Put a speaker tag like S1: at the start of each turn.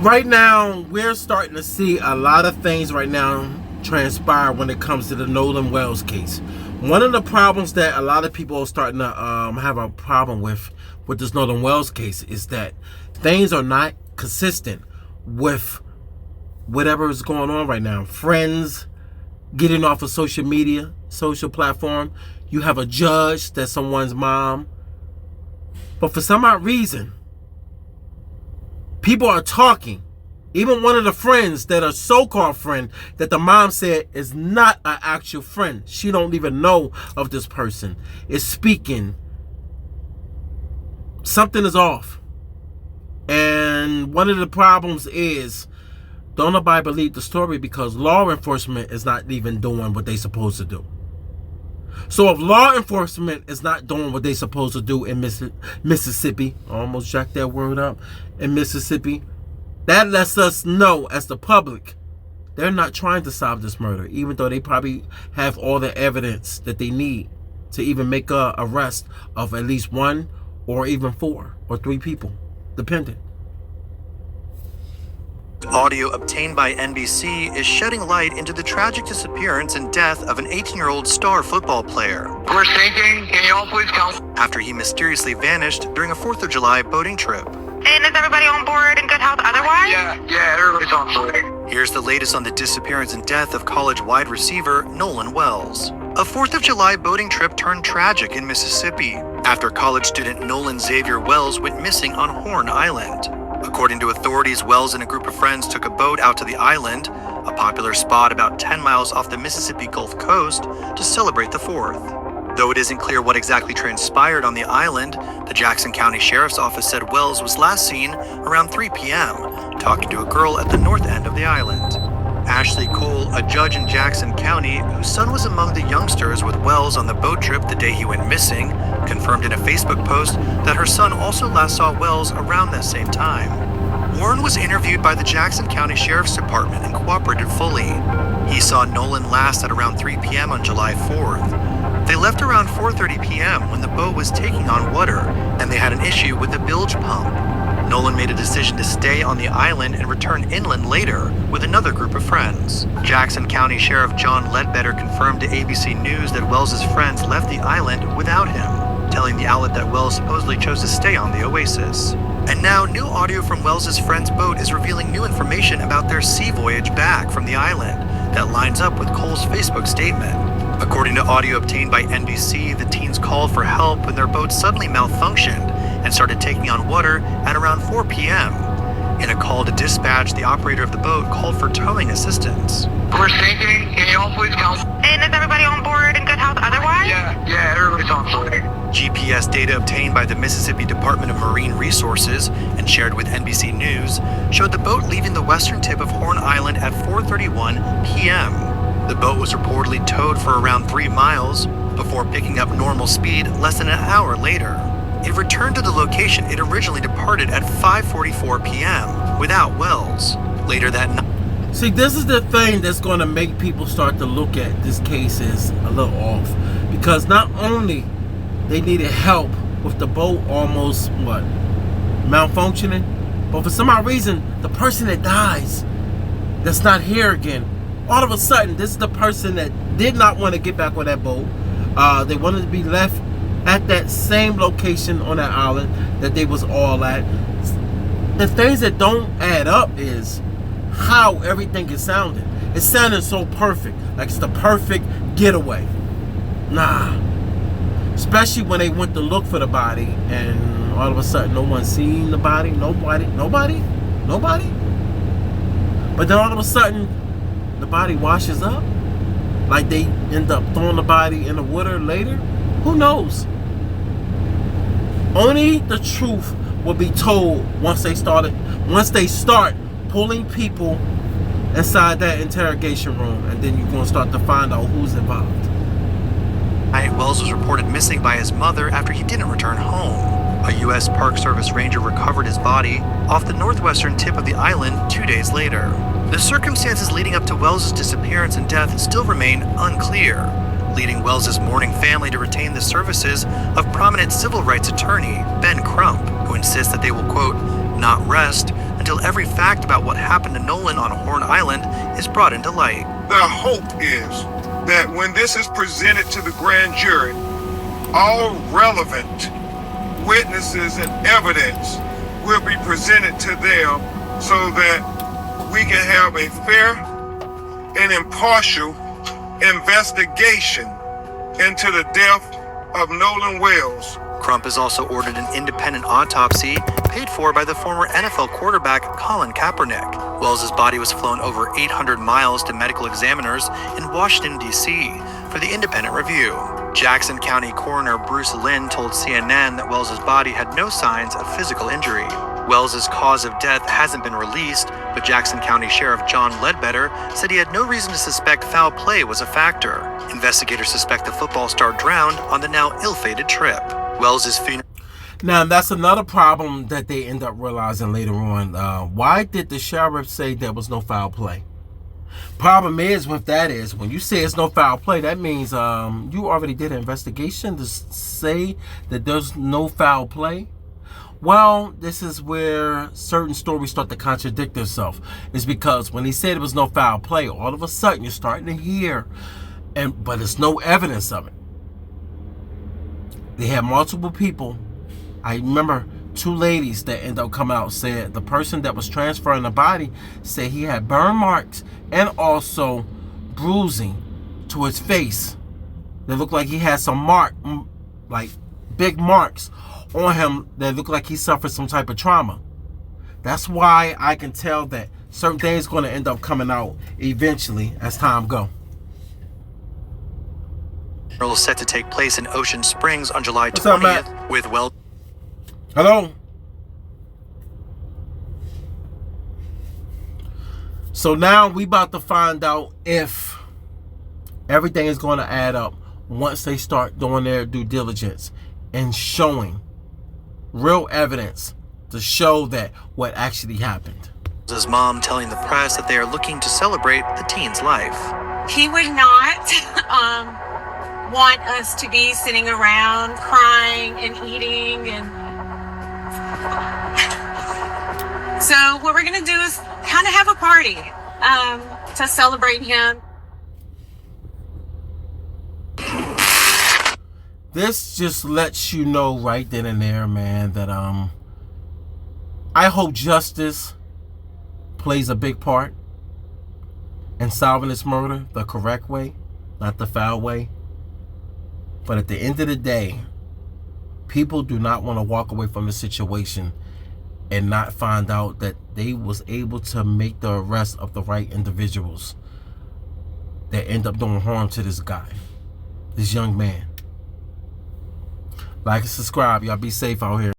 S1: Right now, we're starting to see a lot of things right now transpire when it comes to the Nolan Wells case. One of the problems that a lot of people are starting to have a problem with this Nolan Wells case is that things are not consistent with whatever is going on right now. Friends getting off of social media, social platform. You have a judge that's someone's mom. But for some odd reason, people are talking. Even one of the friends that are so-called friend that the mom said is not an actual friend. She don't even know of this person. Is speaking. Something is off. And one of the problems is don't nobody believe the story because law enforcement is not even doing what they supposed to do. So if law enforcement is not doing what they supposed to do in Mississippi, I almost jacked that word up, in Mississippi, that lets us know as the public, they're not trying to solve this murder, even though they probably have all the evidence that they need to even make a arrest of at least one or even 4 or 3 people, depending.
S2: Audio obtained by NBC is shedding light into the tragic disappearance and death of an 18-year-old star football player.
S3: We're sinking. Can you all please come?
S2: After he mysteriously vanished during a 4th of July boating trip.
S4: And is everybody on board in good health otherwise?
S3: Yeah, everybody's on board.
S2: Here's the latest on the disappearance and death of college wide receiver Nolan Wells. A 4th of July boating trip turned tragic in Mississippi after college student Nolan Xavier Wells went missing on Horn Island. According to authorities, Wells and a group of friends took a boat out to the island, a popular spot about 10 miles off the Mississippi Gulf Coast, to celebrate the 4th. Though it isn't clear what exactly transpired on the island, the Jackson County Sheriff's Office said Wells was last seen around 3 p.m., talking to a girl at the north end of the island. Ashley Cole, a judge in Jackson County, whose son was among the youngsters with Wells on the boat trip the day he went missing, confirmed in a Facebook post that her son also last saw Wells around that same time. Warren was interviewed by the Jackson County Sheriff's Department and cooperated fully. He saw Nolan last at around 3 p.m. on July 4th. They left around 4:30 p.m. when the boat was taking on water, and they had an issue with the bilge pump. Nolan made a decision to stay on the island and return inland later with another group of friends. Jackson County Sheriff John Ledbetter confirmed to ABC News that Wells's friends left the island without him, telling the outlet that Wells supposedly chose to stay on the Oasis. And now, new audio from Wells's friend's boat is revealing new information about their sea voyage back from the island that lines up with Cole's Facebook statement. According to audio obtained by NBC, the teens called for help when their boat suddenly malfunctioned and started taking on water at around 4 p.m. In a call to dispatch, the operator of the boat called for towing assistance.
S3: We're sinking. Can you all please come?
S4: And is everybody on board in good health otherwise?
S3: Yeah, everybody's on board.
S2: GPS data obtained by the Mississippi Department of Marine Resources and shared with NBC News showed the boat leaving the western tip of Horn Island at 4:31 p.m. The boat was reportedly towed for around 3 miles before picking up normal speed less than an hour later. It returned to the location it originally departed at 5:44 p.m. without Wells. Later that night.
S1: See, this is the thing that's going to make people start to look at this case as a little off. Because not only they needed help with the boat almost, malfunctioning, but for some odd reason, the person that dies, that's not here again, all of a sudden, this is the person that did not want to get back on that boat. They wanted to be left at that same location on that island that they was all at. The things that don't add up is how everything is sounding. It's sounding so perfect, like it's the perfect getaway. Nah. Especially when they went to look for the body and all of a sudden no one seen the body. Nobody. But then all of a sudden the body washes up. Like they end up throwing the body in the water later. Who knows? Only the truth will be told once they start pulling people inside that interrogation room, and then you're going to start to find out who's involved.
S2: Wells was reported missing by his mother after he didn't return home. A U.S. Park Service ranger recovered his body off the northwestern tip of the island 2 days later. The circumstances leading up to Wells's disappearance and death still remain unclear, leading Wells's mourning family to retain the services of prominent civil rights attorney Ben Crump, who insists that they will, quote, not rest until every fact about what happened to Nolan on Horn Island is brought into light.
S5: The hope is that when this is presented to the grand jury, all relevant witnesses and evidence will be presented to them so that we can have a fair and impartial investigation into the death of Nolan Wells.
S2: Crump has also ordered an independent autopsy paid for by the former NFL quarterback Colin Kaepernick. Wells' body was flown over 800 miles to medical examiners in Washington, D.C. for the independent review. Jackson County Coroner Bruce Lynn told CNN that Wells' body had no signs of physical injury. Wells' cause of death hasn't been released, but Jackson County Sheriff John Ledbetter said he had no reason to suspect foul play was a factor. Investigators suspect the football star drowned on the now ill-fated trip. Wells' funeral.
S1: Now, that's another problem that they end up realizing later on. Why did the sheriff say there was no foul play? Problem is with that is when you say it's no foul play, that means you already did an investigation to say that there's no foul play. Well, this is where certain stories start to contradict themselves. It's because when he said there was no foul play, all of a sudden you're starting to hear, but there's no evidence of it. They had multiple people. I remember 2 ladies that ended up coming out said the person that was transferring the body said he had burn marks and also bruising to his face. They looked like he had some like big marks on him that looked like he suffered some type of trauma. That's why I can tell that certain things going to end up coming out eventually as time goes.
S2: Is set to take place in Ocean Springs on July
S1: What's up,
S2: 20th
S1: Matt?
S2: with Wells.
S1: Hello? So now we about to find out if everything is going to add up once they start doing their due diligence and showing real evidence to show that what actually happened.
S2: His mom telling the press that they are looking to celebrate the teen's life.
S6: He would not want us to be sitting around crying and eating, and so what we're going to do is kind of have a party to celebrate him.
S1: This just lets you know right then and there, man, that I hope justice plays a big part in solving this murder the correct way, not the foul way. But at the end of the day, people do not want to walk away from the situation and not find out that they was able to make the arrest of the right individuals that end up doing harm to this guy, this young man. Like and subscribe. Y'all be safe out here.